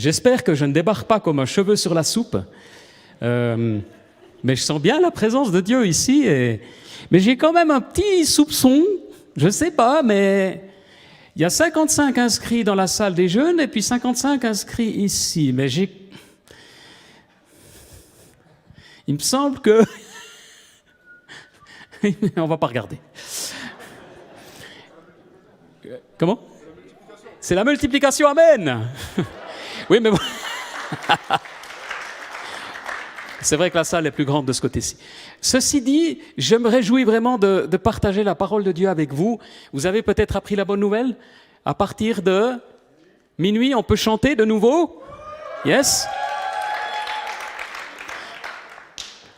J'espère que je ne débarque pas comme un cheveu sur la soupe, mais je sens bien la présence de Dieu ici. Mais j'ai quand même un petit soupçon, je ne sais pas, mais il y a 55 inscrits dans la salle des jeunes et puis 55 inscrits ici. Mais il me semble que... On ne va pas regarder. Comment ? C'est la multiplication, amen. Oui, mais bon. C'est vrai que la salle est plus grande de ce côté-ci. Ceci dit, je me réjouis vraiment de partager la parole de Dieu avec vous. Vous avez peut-être appris la bonne nouvelle. À partir de minuit, on peut chanter de nouveau. Yes.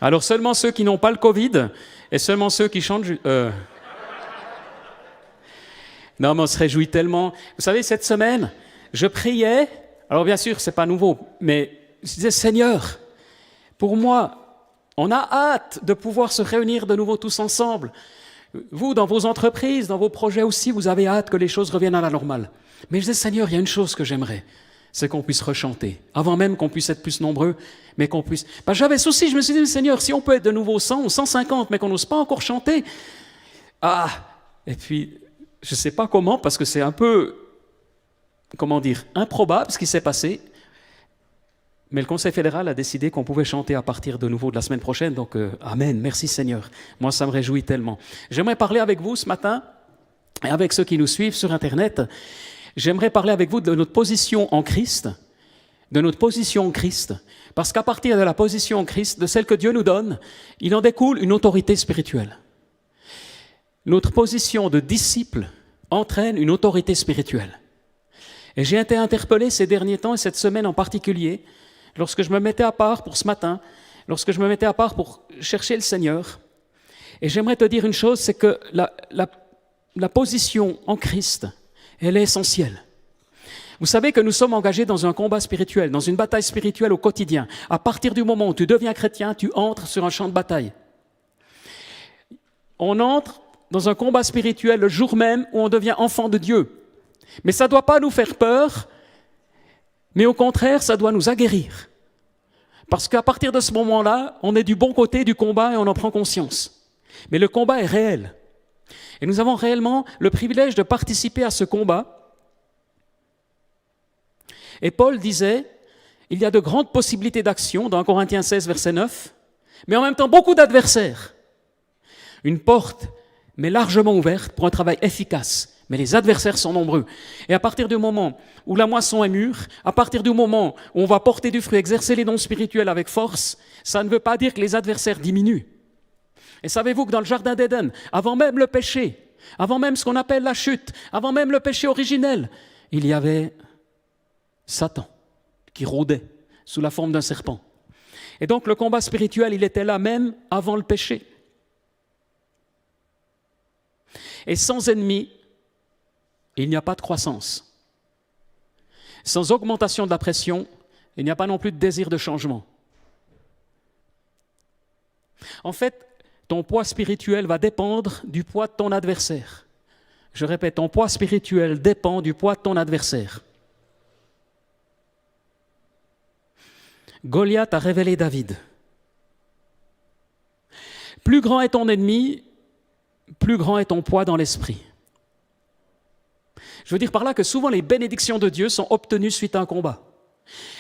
Alors seulement ceux qui n'ont pas le Covid et seulement ceux qui chantent... Non, mais on se réjouit tellement. Vous savez, cette semaine, je priais. Alors bien sûr, ce n'est pas nouveau, mais je disais, Seigneur, pour moi, on a hâte de pouvoir se réunir de nouveau tous ensemble. Vous, dans vos entreprises, dans vos projets aussi, vous avez hâte que les choses reviennent à la normale. Mais je disais, Seigneur, il y a une chose que j'aimerais, c'est qu'on puisse rechanter. Avant même qu'on puisse être plus nombreux, mais qu'on puisse... J'avais souci, je me suis dit, Seigneur, si on peut être de nouveau 100 ou 150, mais qu'on n'ose pas encore chanter... Et puis, je ne sais pas comment, parce que c'est un peu... improbable ce qui s'est passé, mais le Conseil fédéral a décidé qu'on pouvait chanter à partir de nouveau de la semaine prochaine, donc amen, merci Seigneur. Moi, ça me réjouit tellement. J'aimerais parler avec vous ce matin, et avec ceux qui nous suivent sur Internet, j'aimerais parler avec vous de notre position en Christ, parce qu'à partir de la position en Christ, de celle que Dieu nous donne, il en découle une autorité spirituelle. Notre position de disciple entraîne une autorité spirituelle. Et j'ai été interpellé ces derniers temps, et cette semaine en particulier, lorsque je me mettais à part pour ce matin, lorsque je me mettais à part pour chercher le Seigneur. Et j'aimerais te dire une chose, c'est que la position en Christ, elle est essentielle. Vous savez que nous sommes engagés dans un combat spirituel, dans une bataille spirituelle au quotidien. À partir du moment où tu deviens chrétien, tu entres sur un champ de bataille. On entre dans un combat spirituel le jour même où on devient enfant de Dieu. Mais ça ne doit pas nous faire peur, mais au contraire, ça doit nous aguerrir. Parce qu'à partir de ce moment-là, on est du bon côté du combat et on en prend conscience. Mais le combat est réel. Et nous avons réellement le privilège de participer à ce combat. Et Paul disait, il y a de grandes possibilités d'action, dans 1 Corinthiens 16, verset 9, mais en même temps beaucoup d'adversaires. Une porte, mais largement ouverte pour un travail efficace. Mais les adversaires sont nombreux. Et à partir du moment où la moisson est mûre, à partir du moment où on va porter du fruit, exercer les dons spirituels avec force, ça ne veut pas dire que les adversaires diminuent. Et savez-vous que dans le jardin d'Éden, avant même le péché, avant même ce qu'on appelle la chute, avant même le péché originel, il y avait Satan qui rôdait sous la forme d'un serpent. Et donc le combat spirituel, il était là même avant le péché. Et sans ennemis, il n'y a pas de croissance. Sans augmentation de la pression, il n'y a pas non plus de désir de changement. En fait, ton poids spirituel va dépendre du poids de ton adversaire. Je répète, ton poids spirituel dépend du poids de ton adversaire. Goliath a révélé David. Plus grand est ton ennemi, plus grand est ton poids dans l'esprit. Je veux dire par là que souvent les bénédictions de Dieu sont obtenues suite à un combat.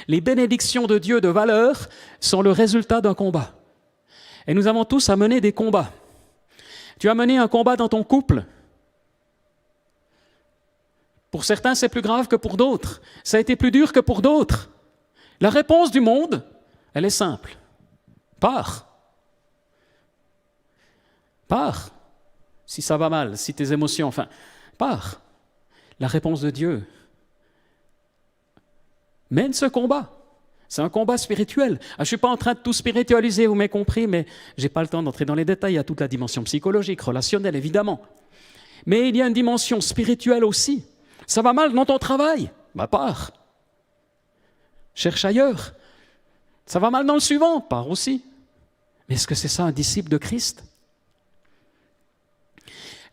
Les bénédictions de Dieu de valeur sont le résultat d'un combat. Et nous avons tous à mener des combats. Tu as mené un combat dans ton couple. Pour certains, c'est plus grave que pour d'autres. Ça a été plus dur que pour d'autres. La réponse du monde, elle est simple. Pars. Pars. Si ça va mal, si tes émotions, pars. La réponse de Dieu mène ce combat. C'est un combat spirituel. Je ne suis pas en train de tout spiritualiser, vous m'avez compris, mais je n'ai pas le temps d'entrer dans les détails. Il y a toute la dimension psychologique, relationnelle, évidemment. Mais il y a une dimension spirituelle aussi. Ça va mal dans ton travail? Pars. Cherche ailleurs. Ça va mal dans le suivant? Pars aussi. Mais est-ce que c'est ça un disciple de Christ?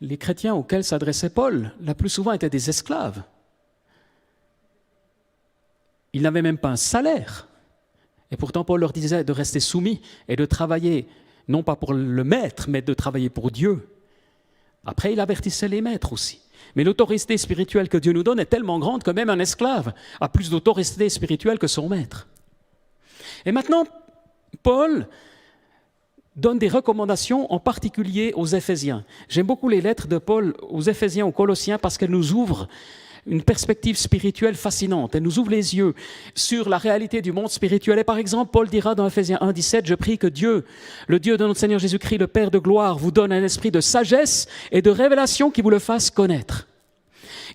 Les chrétiens auxquels s'adressait Paul, la plus souvent étaient des esclaves. Ils n'avaient même pas un salaire. Et pourtant, Paul leur disait de rester soumis et de travailler, non pas pour le maître, mais de travailler pour Dieu. Après, il avertissait les maîtres aussi. Mais l'autorité spirituelle que Dieu nous donne est tellement grande que même un esclave a plus d'autorité spirituelle que son maître. Et maintenant, Paul donne des recommandations, en particulier aux Éphésiens. J'aime beaucoup les lettres de Paul aux Éphésiens, aux Colossiens, parce qu'elles nous ouvrent une perspective spirituelle fascinante. Elle nous ouvre les yeux sur la réalité du monde spirituel. Et par exemple, Paul dira dans Éphésiens 1,17, « Je prie que Dieu, le Dieu de notre Seigneur Jésus-Christ, le Père de gloire, vous donne un esprit de sagesse et de révélation qui vous le fasse connaître.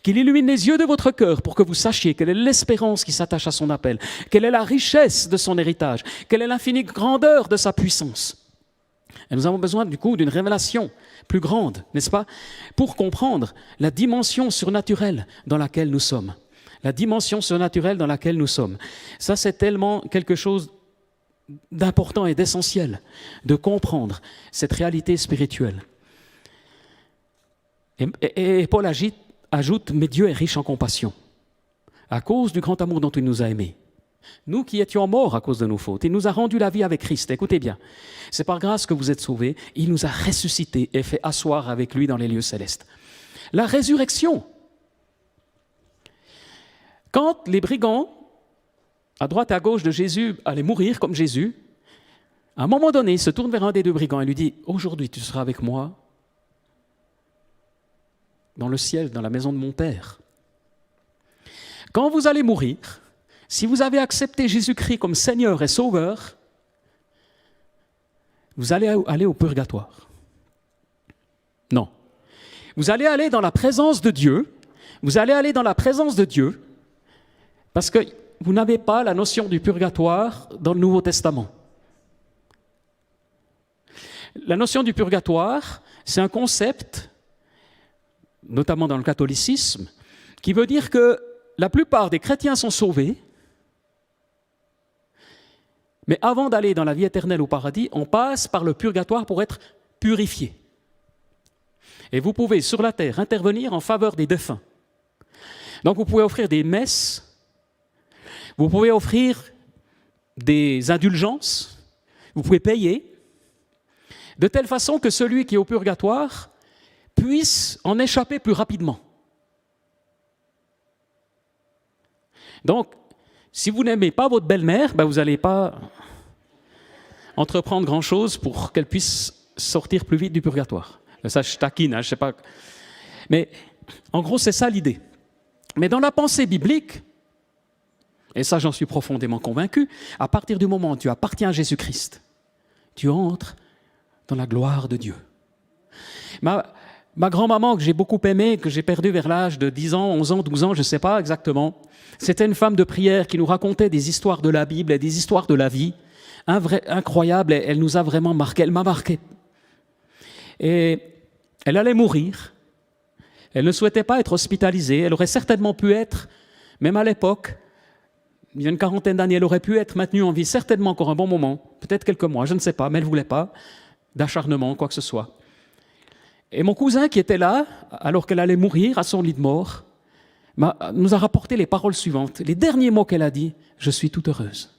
Qu'il illumine les yeux de votre cœur pour que vous sachiez quelle est l'espérance qui s'attache à son appel, quelle est la richesse de son héritage, quelle est l'infinie grandeur de sa puissance. » Et nous avons besoin du coup d'une révélation plus grande, n'est-ce pas, pour comprendre la dimension surnaturelle dans laquelle nous sommes. La dimension surnaturelle dans laquelle nous sommes. Ça, c'est tellement quelque chose d'important et d'essentiel, de comprendre cette réalité spirituelle. Et Paul ajoute, mais Dieu est riche en compassion, à cause du grand amour dont il nous a aimés. Nous qui étions morts à cause de nos fautes, il nous a rendu la vie avec Christ. Écoutez bien, c'est par grâce que vous êtes sauvés. Il nous a ressuscités et fait asseoir avec lui dans les lieux célestes. La résurrection. Quand les brigands, à droite et à gauche de Jésus, allaient mourir comme Jésus, à un moment donné, il se tourne vers un des deux brigands et lui dit « Aujourd'hui, tu seras avec moi dans le ciel, dans la maison de mon Père. Quand vous allez mourir, si vous avez accepté Jésus-Christ comme Seigneur et Sauveur, vous allez aller au purgatoire. Non. Vous allez aller dans la présence de Dieu. Vous allez aller dans la présence de Dieu parce que vous n'avez pas la notion du purgatoire dans le Nouveau Testament. La notion du purgatoire, c'est un concept, notamment dans le catholicisme, qui veut dire que la plupart des chrétiens sont sauvés, mais avant d'aller dans la vie éternelle au paradis, on passe par le purgatoire pour être purifié. Et vous pouvez, sur la terre, intervenir en faveur des défunts. Donc vous pouvez offrir des messes, vous pouvez offrir des indulgences, vous pouvez payer, de telle façon que celui qui est au purgatoire puisse en échapper plus rapidement. Donc, si vous n'aimez pas votre belle-mère, vous n'allez pas entreprendre grand-chose pour qu'elle puisse sortir plus vite du purgatoire. Ça, je taquine, je ne sais pas. Mais en gros, c'est ça l'idée. Mais dans la pensée biblique, et ça j'en suis profondément convaincu, à partir du moment où tu appartiens à Jésus-Christ, tu entres dans la gloire de Dieu. Ma grand-maman, que j'ai beaucoup aimée, que j'ai perdue vers l'âge de 10 ans, 11 ans, 12 ans, je ne sais pas exactement, c'était une femme de prière qui nous racontait des histoires de la Bible et des histoires de la vie, incroyables, et elle nous a vraiment marqué, elle m'a marqué. Et elle allait mourir, elle ne souhaitait pas être hospitalisée, elle aurait certainement pu être, même à l'époque, il y a une quarantaine d'années, elle aurait pu être maintenue en vie, certainement encore un bon moment, peut-être quelques mois, je ne sais pas, mais elle ne voulait pas d'acharnement, quoi que ce soit. Et mon cousin qui était là, alors qu'elle allait mourir à son lit de mort, nous a rapporté les paroles suivantes. Les derniers mots qu'elle a dit, « Je suis toute heureuse ».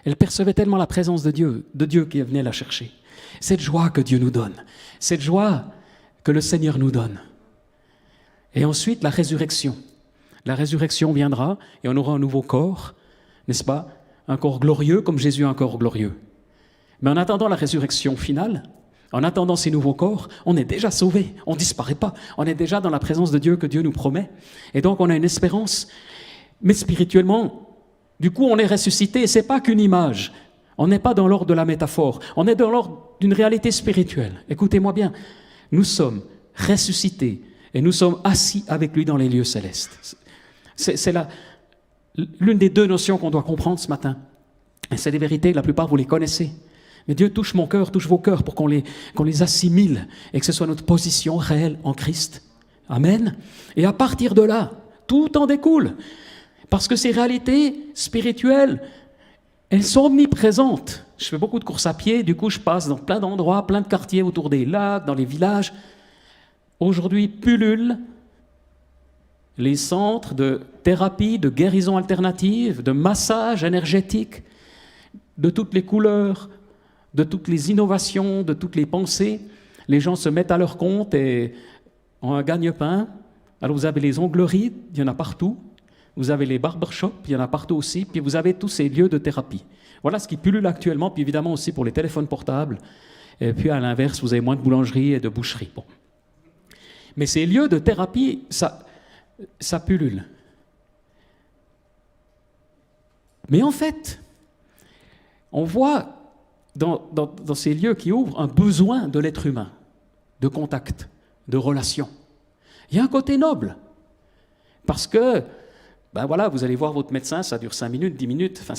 Elle percevait tellement la présence de Dieu qui venait la chercher. Cette joie que Dieu nous donne, cette joie que le Seigneur nous donne. Et ensuite, la résurrection. La résurrection viendra et on aura un nouveau corps, n'est-ce pas? Un corps glorieux comme Jésus a un corps glorieux. Mais en attendant la résurrection finale, en attendant ces nouveaux corps, on est déjà sauvés, on ne disparaît pas, on est déjà dans la présence de Dieu que Dieu nous promet. Et donc on a une espérance, mais spirituellement, du coup on est ressuscité, et ce n'est pas qu'une image, on n'est pas dans l'ordre de la métaphore, on est dans l'ordre d'une réalité spirituelle. Écoutez-moi bien, nous sommes ressuscités et nous sommes assis avec lui dans les lieux célestes. C'est l'une des deux notions qu'on doit comprendre ce matin. Et c'est des vérités, la plupart vous les connaissez. Mais Dieu touche mon cœur, touche vos cœurs pour qu'on les assimile et que ce soit notre position réelle en Christ. Amen. Et à partir de là, tout en découle. Parce que ces réalités spirituelles, elles sont omniprésentes. Je fais beaucoup de courses à pied, du coup je passe dans plein d'endroits, plein de quartiers autour des lacs, dans les villages. Aujourd'hui pullulent les centres de thérapie, de guérison alternative, de massage énergétique, de toutes les couleurs, de toutes les innovations, de toutes les pensées. Les gens se mettent à leur compte et ont un gagne-pain. Alors vous avez les ongleries, il y en a partout. Vous avez les barbershops, il y en a partout aussi. Puis vous avez tous ces lieux de thérapie. Voilà ce qui pullule actuellement, puis évidemment aussi pour les téléphones portables. Et puis à l'inverse, vous avez moins de boulangeries et de boucheries. Bon. Mais ces lieux de thérapie, ça pullule. Mais en fait, on voit dans ces lieux qui ouvrent un besoin de l'être humain, de contact, de relation. Il y a un côté noble, parce que, ben voilà, vous allez voir votre médecin, ça dure 5 minutes, 10 minutes, enfin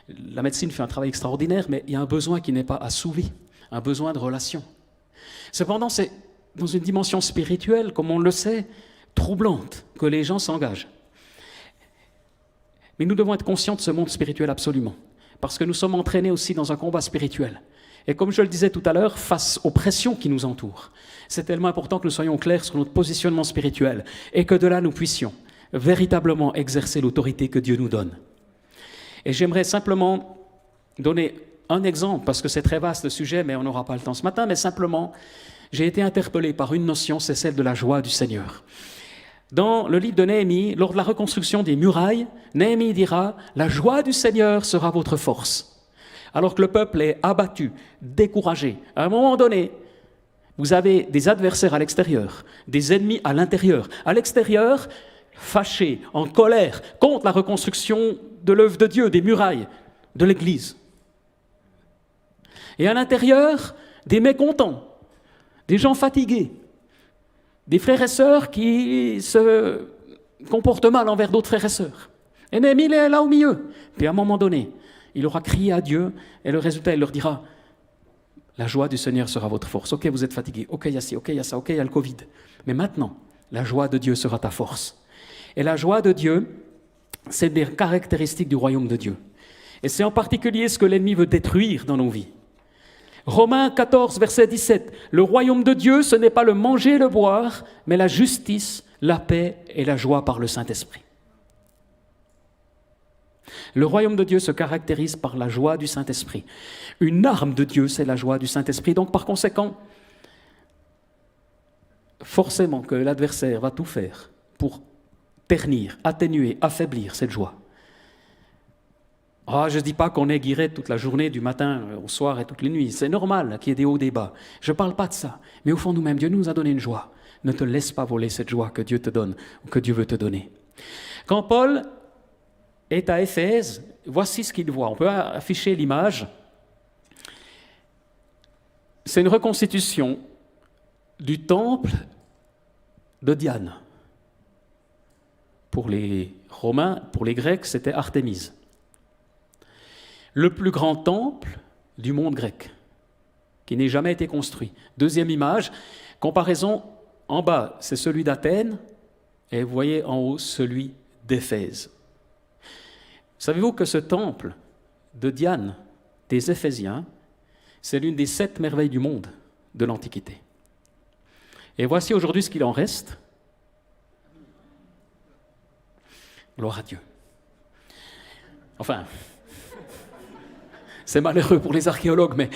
la médecine fait un travail extraordinaire, mais il y a un besoin qui n'est pas assouvi, un besoin de relation. Cependant, c'est dans une dimension spirituelle, comme on le sait, troublante, que les gens s'engagent. Mais nous devons être conscients de ce monde spirituel absolument, parce que nous sommes entraînés aussi dans un combat spirituel. Et comme je le disais tout à l'heure, face aux pressions qui nous entourent, c'est tellement important que nous soyons clairs sur notre positionnement spirituel et que de là nous puissions véritablement exercer l'autorité que Dieu nous donne. Et j'aimerais simplement donner un exemple, parce que c'est très vaste le sujet, mais on n'aura pas le temps ce matin, mais simplement, j'ai été interpellé par une notion, c'est celle de la joie du Seigneur. Dans le livre de Néhémie, lors de la reconstruction des murailles, Néhémie dira « La joie du Seigneur sera votre force ». Alors que le peuple est abattu, découragé. À un moment donné, vous avez des adversaires à l'extérieur, des ennemis à l'intérieur. À l'extérieur, fâchés, en colère, contre la reconstruction de l'œuvre de Dieu, des murailles, de l'Église. Et à l'intérieur, des mécontents, des gens fatigués, des frères et sœurs qui se comportent mal envers d'autres frères et sœurs. Et Néhémie est là au milieu. Puis à un moment donné, il aura crié à Dieu, et le résultat, il leur dira « La joie du Seigneur sera votre force. Ok, vous êtes fatigués. Ok, il y a ci, ok, il y a ça, ok, il y a le Covid. Mais maintenant, la joie de Dieu sera ta force. » Et la joie de Dieu, c'est des caractéristiques du royaume de Dieu. Et c'est en particulier ce que l'ennemi veut détruire dans nos vies. Romains 14, verset 17. « Le royaume de Dieu, ce n'est pas le manger et le boire, mais la justice, la paix et la joie par le Saint-Esprit. » Le royaume de Dieu se caractérise par la joie du Saint-Esprit. Une arme de Dieu, c'est la joie du Saint-Esprit. Donc, par conséquent, forcément que l'adversaire va tout faire pour ternir, atténuer, affaiblir cette joie. Je ne dis pas qu'on est guiré toute la journée, du matin au soir et toutes les nuits. C'est normal qu'il y ait des hauts, des bas. Je ne parle pas de ça. Mais au fond, nous-mêmes, Dieu nous a donné une joie. Ne te laisse pas voler cette joie que Dieu te donne ou que Dieu veut te donner. Quand Paul est à Éphèse, voici ce qu'il voit. On peut afficher l'image. C'est une reconstitution du temple de Diane. Pour les Romains, pour les Grecs, c'était Artémise. Le plus grand temple du monde grec, qui n'ait jamais été construit. Deuxième image, comparaison, en bas, c'est celui d'Athènes, et vous voyez en haut celui d'Éphèse. Savez-vous que ce temple de Diane, des Éphésiens, c'est l'une des 7 merveilles du monde de l'Antiquité. Et voici aujourd'hui ce qu'il en reste. Gloire à Dieu. Enfin, c'est malheureux pour les archéologues, mais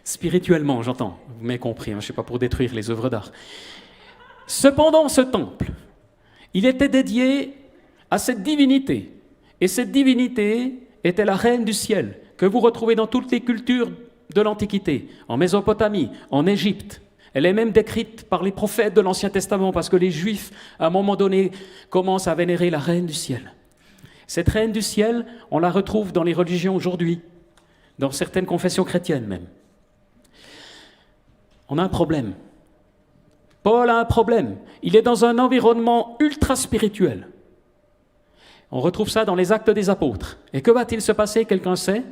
spirituellement, j'entends, vous m'avez compris, je ne suis pas pour détruire les œuvres d'art. Cependant, ce temple, il était dédié à cette divinité. Et cette divinité était la reine du ciel, que vous retrouvez dans toutes les cultures de l'Antiquité, en Mésopotamie, en Égypte. Elle est même décrite par les prophètes de l'Ancien Testament, parce que les Juifs, à un moment donné, commencent à vénérer la reine du ciel. Cette reine du ciel, on la retrouve dans les religions aujourd'hui, dans certaines confessions chrétiennes même. On a un problème. Paul a un problème. Il est dans un environnement ultra spirituel. On retrouve ça dans les Actes des Apôtres. Et que va-t-il se passer? Quelqu'un sait?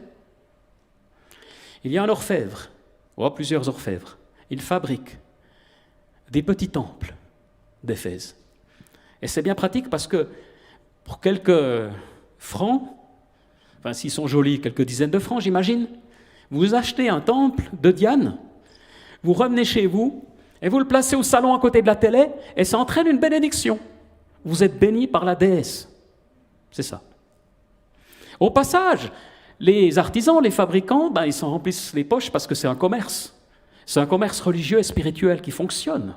Il y a un orfèvre, ou plusieurs orfèvres. Il fabrique des petits temples d'Éphèse. Et c'est bien pratique parce que pour quelques francs, enfin s'ils sont jolis, quelques dizaines de francs, j'imagine, vous achetez un temple de Diane, vous revenez chez vous et vous le placez au salon à côté de la télé et ça entraîne une bénédiction. vous êtes bénis par la déesse. C'est ça. Au passage, les artisans, les fabricants, ils s'en remplissent les poches parce que c'est un commerce. C'est un commerce religieux et spirituel qui fonctionne.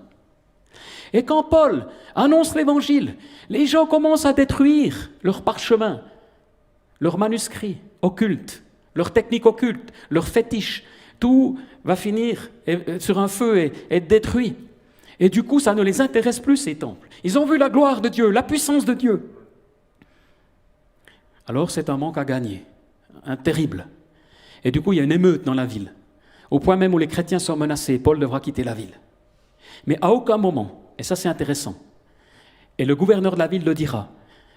Et quand Paul annonce l'Évangile, les gens commencent à détruire leurs parchemins, leurs manuscrits occultes, leurs techniques occultes, leurs fétiches. Tout va finir sur un feu et être détruit. Et du coup, ça ne les intéresse plus, ces temples. Ils ont vu la gloire de Dieu, la puissance de Dieu. Alors c'est un manque à gagner, un terrible. Et du coup, il y a une émeute dans la ville. Au point même où les chrétiens sont menacés, Paul devra quitter la ville. Mais à aucun moment, et ça c'est intéressant, et le gouverneur de la ville le dira,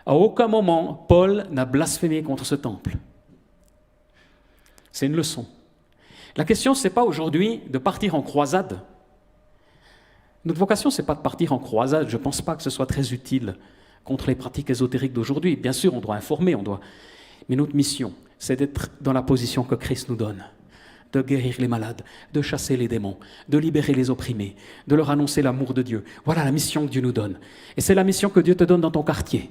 à aucun moment, Paul n'a blasphémé contre ce temple. C'est une leçon. La question, ce n'est pas aujourd'hui de partir en croisade. Notre vocation, ce n'est pas de partir en croisade. Je ne pense pas que ce soit très utile contre les pratiques ésotériques d'aujourd'hui. Bien sûr, on doit informer, mais notre mission, c'est d'être dans la position que Christ nous donne, de guérir les malades, de chasser les démons, de libérer les opprimés, de leur annoncer l'amour de Dieu. Voilà la mission que Dieu nous donne. Et c'est la mission que Dieu te donne dans ton quartier,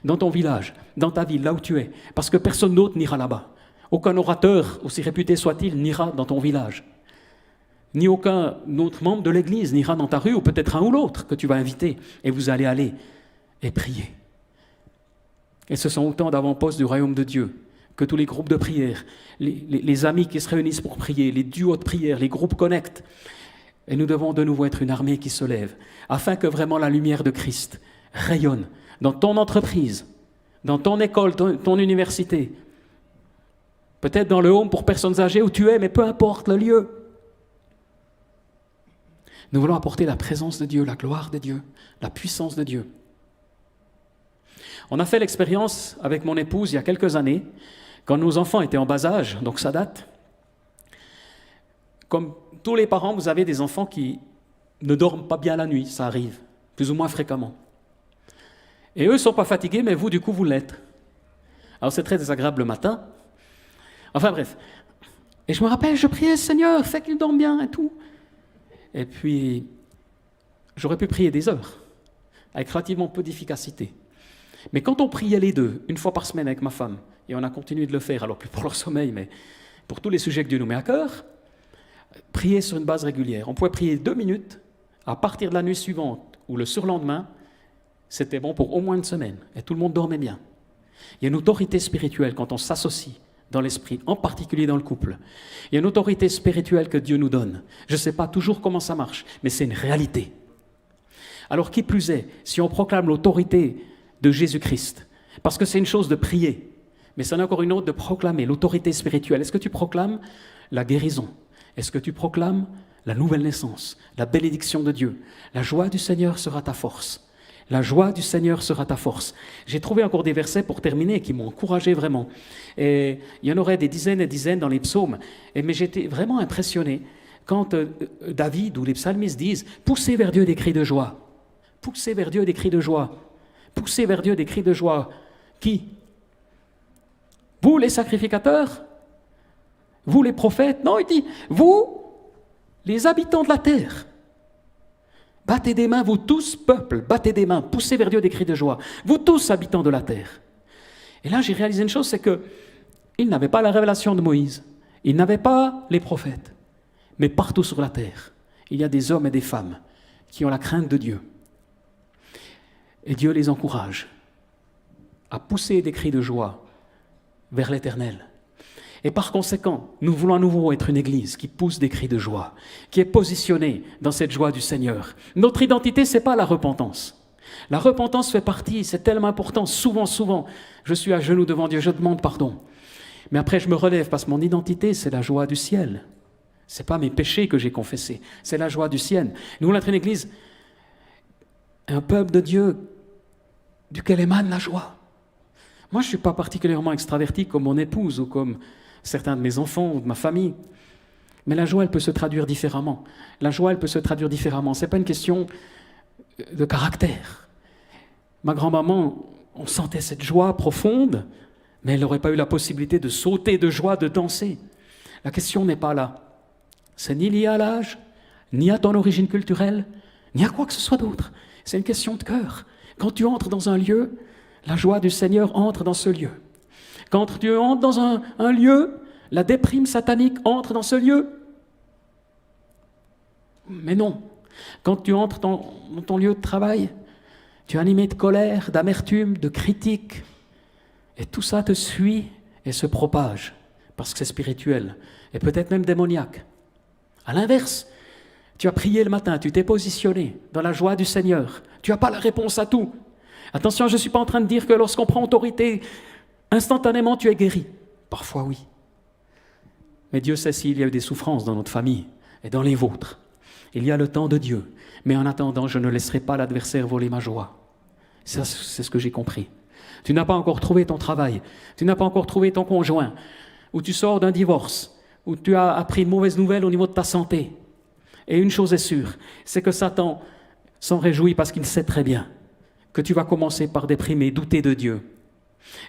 dans ton village, dans ta ville, là où tu es, parce que personne d'autre n'ira là-bas. Aucun orateur, aussi réputé soit-il, n'ira dans ton village. Ni aucun autre membre de l'Église n'ira dans ta rue, ou peut-être un ou l'autre que tu vas inviter, et vous allez aller et prier. Et ce sont autant d'avant-postes du royaume de Dieu que tous les groupes de prière, les amis qui se réunissent pour prier, les duos de prière, les groupes connect. Et nous devons de nouveau être une armée qui se lève, afin que vraiment la lumière de Christ rayonne dans ton entreprise, dans ton école, ton université, peut-être dans le home pour personnes âgées où tu es, mais peu importe le lieu. Nous voulons apporter la présence de Dieu, la gloire de Dieu, la puissance de Dieu. On a fait l'expérience avec mon épouse il y a quelques années, quand nos enfants étaient en bas âge, donc ça date. Comme tous les parents, vous avez des enfants qui ne dorment pas bien la nuit, ça arrive, plus ou moins fréquemment. Et eux ne sont pas fatigués, mais vous, du coup, vous l'êtes. Alors c'est très désagréable le matin. Enfin bref. Et je me rappelle, je priais, Seigneur, fais qu'ils dorment bien et tout. Et puis, j'aurais pu prier des heures, avec relativement peu d'efficacité. Mais quand on priait les deux, une fois par semaine avec ma femme, et on a continué de le faire, alors plus pour leur sommeil, mais pour tous les sujets que Dieu nous met à cœur, prier sur une base régulière. On pouvait prier 2 minutes, à partir de la nuit suivante ou le surlendemain, c'était bon pour au moins une semaine, et tout le monde dormait bien. Il y a une autorité spirituelle quand on s'associe dans l'esprit, en particulier dans le couple. Il y a une autorité spirituelle que Dieu nous donne. Je ne sais pas toujours comment ça marche, mais c'est une réalité. Alors qui plus est, si on proclame l'autorité de Jésus-Christ, parce que c'est une chose de prier, mais c'en est encore une autre de proclamer l'autorité spirituelle. Est-ce que tu proclames la guérison? Est-ce que tu proclames la nouvelle naissance, la bénédiction de Dieu? La joie du Seigneur sera ta force. La joie du Seigneur sera ta force. J'ai trouvé encore des versets pour terminer qui m'ont encouragé vraiment. Et il y en aurait des dizaines et dizaines dans les psaumes. Mais j'étais vraiment impressionné quand David ou les psalmistes disent « Poussez vers Dieu des cris de joie ». Poussez vers Dieu des cris de joie. Poussez vers Dieu des cris de joie. Qui? Vous les sacrificateurs? Vous les prophètes? Non, il dit « Vous, les habitants de la terre ». Battez des mains, vous tous, peuple, battez des mains, poussez vers Dieu des cris de joie. Vous tous, habitants de la terre. Et là, j'ai réalisé une chose, c'est qu'ils n'avaient pas la révélation de Moïse. Ils n'avaient pas les prophètes. Mais partout sur la terre, il y a des hommes et des femmes qui ont la crainte de Dieu. Et Dieu les encourage à pousser des cris de joie vers l'Éternel. Et par conséquent, nous voulons à nouveau être une église qui pousse des cris de joie, qui est positionnée dans cette joie du Seigneur. Notre identité, ce n'est pas la repentance. La repentance fait partie, c'est tellement important. Souvent, je suis à genoux devant Dieu, je demande pardon. Mais après, je me relève parce que mon identité, c'est la joie du ciel. Ce n'est pas mes péchés que j'ai confessés, c'est la joie du ciel. Nous voulons être une église, un peuple de Dieu duquel émane la joie. Moi, je ne suis pas particulièrement extraverti comme mon épouse ou comme certains de mes enfants ou de ma famille. Mais la joie, elle peut se traduire différemment. La joie, elle peut se traduire différemment. Ce n'est pas une question de caractère. Ma grand-maman, on sentait cette joie profonde, mais elle n'aurait pas eu la possibilité de sauter de joie, de danser. La question n'est pas là. C'est ni lié à l'âge, ni à ton origine culturelle, ni à quoi que ce soit d'autre. C'est une question de cœur. Quand tu entres dans un lieu, la joie du Seigneur entre dans ce lieu. Quand tu entres dans un lieu, la déprime satanique entre dans ce lieu. Mais non. Quand tu entres dans ton lieu de travail, tu es animé de colère, d'amertume, de critique. Et tout ça te suit et se propage, parce que c'est spirituel, et peut-être même démoniaque. À l'inverse, tu as prié le matin, tu t'es positionné dans la joie du Seigneur. Tu n'as pas la réponse à tout. Attention, je ne suis pas en train de dire que lorsqu'on prend autorité, instantanément tu es guéri. Parfois oui. Mais Dieu sait s'il y a eu des souffrances dans notre famille et dans les vôtres. Il y a le temps de Dieu. Mais en attendant, je ne laisserai pas l'adversaire voler ma joie. Ça, c'est ce que j'ai compris. Tu n'as pas encore trouvé ton travail. Tu n'as pas encore trouvé ton conjoint. Ou tu sors d'un divorce. Ou tu as appris une mauvaise nouvelle au niveau de ta santé. Et une chose est sûre, c'est que Satan s'en réjouit parce qu'il sait très bien que tu vas commencer par déprimer, douter de Dieu.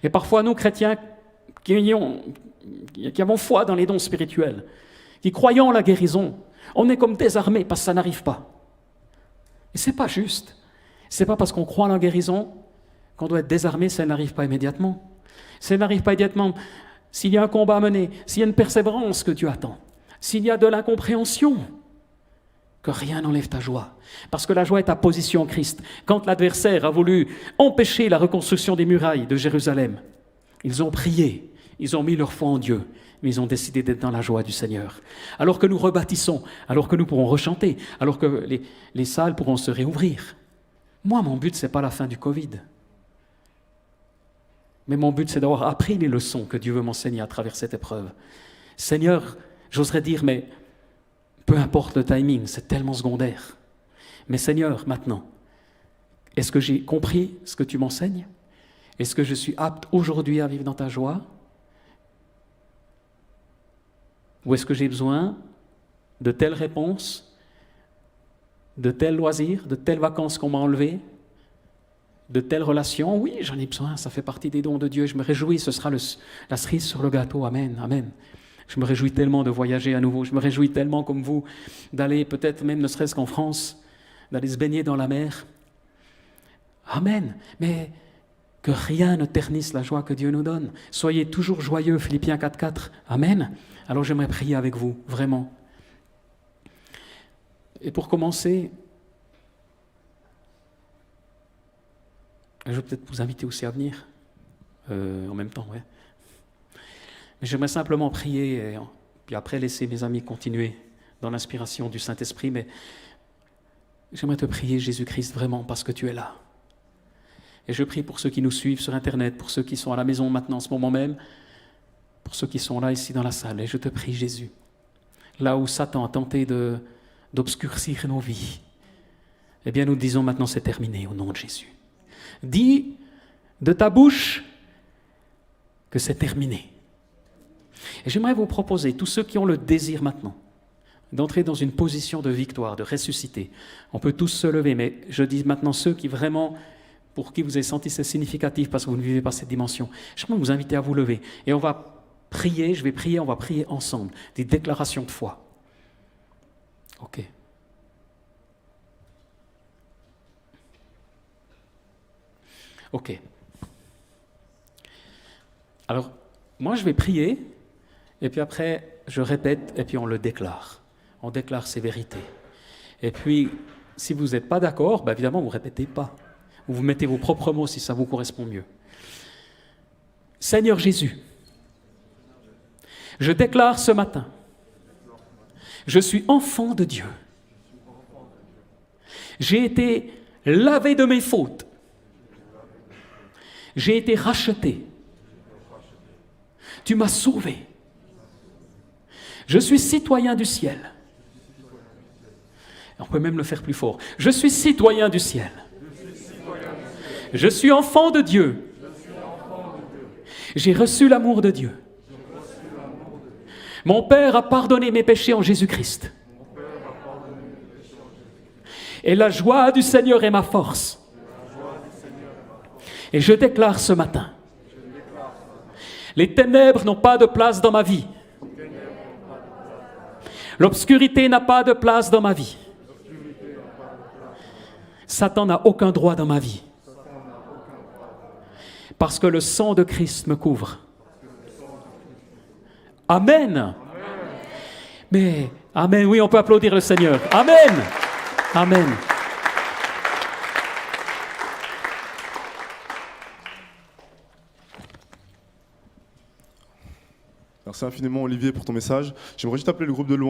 Et parfois, nous, chrétiens, qui avons foi dans les dons spirituels, qui croyons en la guérison, on est comme désarmés parce que ça n'arrive pas. Et ce n'est pas juste. Ce n'est pas parce qu'on croit en la guérison qu'on doit être désarmé, ça n'arrive pas immédiatement. Ça n'arrive pas immédiatement. S'il y a un combat à mener, s'il y a une persévérance que tu attends, s'il y a de l'incompréhension, que rien n'enlève ta joie. Parce que la joie est ta position en Christ. Quand l'adversaire a voulu empêcher la reconstruction des murailles de Jérusalem, ils ont prié, ils ont mis leur foi en Dieu, mais ils ont décidé d'être dans la joie du Seigneur. Alors que nous rebâtissons, alors que nous pourrons rechanter, alors que les salles pourront se réouvrir. Moi, mon but, ce n'est pas la fin du Covid. Mais mon but, c'est d'avoir appris les leçons que Dieu veut m'enseigner à travers cette épreuve. Seigneur, j'oserais dire, mais peu importe le timing, c'est tellement secondaire. Mais Seigneur, maintenant, est-ce que j'ai compris ce que tu m'enseignes? Est-ce que je suis apte aujourd'hui à vivre dans ta joie? Ou est-ce que j'ai besoin de telles réponses, de tels loisirs, de telles vacances qu'on m'a enlevées, de telles relations? Oui, j'en ai besoin, ça fait partie des dons de Dieu. Je me réjouis, ce sera la cerise sur le gâteau. Amen, amen. Je me réjouis tellement de voyager à nouveau. Je me réjouis tellement, comme vous, d'aller peut-être même, ne serait-ce qu'en France, d'aller se baigner dans la mer. Amen. Mais que rien ne ternisse la joie que Dieu nous donne. Soyez toujours joyeux, Philippiens 4.4. Amen. Alors j'aimerais prier avec vous, vraiment. Et pour commencer, je vais peut-être vous inviter aussi à venir, en même temps, ouais. Mais j'aimerais simplement prier, et puis après laisser mes amis continuer dans l'inspiration du Saint-Esprit, mais j'aimerais te prier, Jésus-Christ, vraiment, parce que tu es là. Et je prie pour ceux qui nous suivent sur Internet, pour ceux qui sont à la maison maintenant, en ce moment même, pour ceux qui sont là, ici, dans la salle. Et je te prie, Jésus, là où Satan a tenté d'obscurcir nos vies, eh bien, nous disons maintenant, c'est terminé, au nom de Jésus. Dis de ta bouche que c'est terminé. Et j'aimerais vous proposer, tous ceux qui ont le désir maintenant, d'entrer dans une position de victoire, de ressusciter. On peut tous se lever, mais je dis maintenant ceux qui vraiment, pour qui vous avez senti c'est significatif parce que vous ne vivez pas cette dimension, j'aimerais vous inviter à vous lever. Et on va prier, je vais prier, on va prier ensemble, des déclarations de foi. Ok. Ok. Alors, moi je vais prier, et puis après, je répète, et puis on le déclare. On déclare ces vérités. Et puis, si vous n'êtes pas d'accord, ben évidemment, vous ne répétez pas. Vous mettez vos propres mots si ça vous correspond mieux. Seigneur Jésus, je déclare ce matin, je suis enfant de Dieu. J'ai été lavé de mes fautes. J'ai été racheté. Tu m'as sauvé. Je suis citoyen du ciel. On peut même le faire plus fort. Je suis citoyen du ciel. Je suis enfant de Dieu. J'ai reçu l'amour de Dieu. Mon Père a pardonné mes péchés en Jésus-Christ. Et la joie du Seigneur est ma force. Et je déclare ce matin, les ténèbres n'ont pas de place dans ma vie. L'obscurité n'a pas de place dans ma vie. Satan n'a aucun droit dans ma vie. Parce que le sang de Christ me couvre. Amen. Mais, amen, oui, on peut applaudir le Seigneur. Amen. Amen. Merci infiniment Olivier pour ton message. J'aimerais juste appeler le groupe de louanges.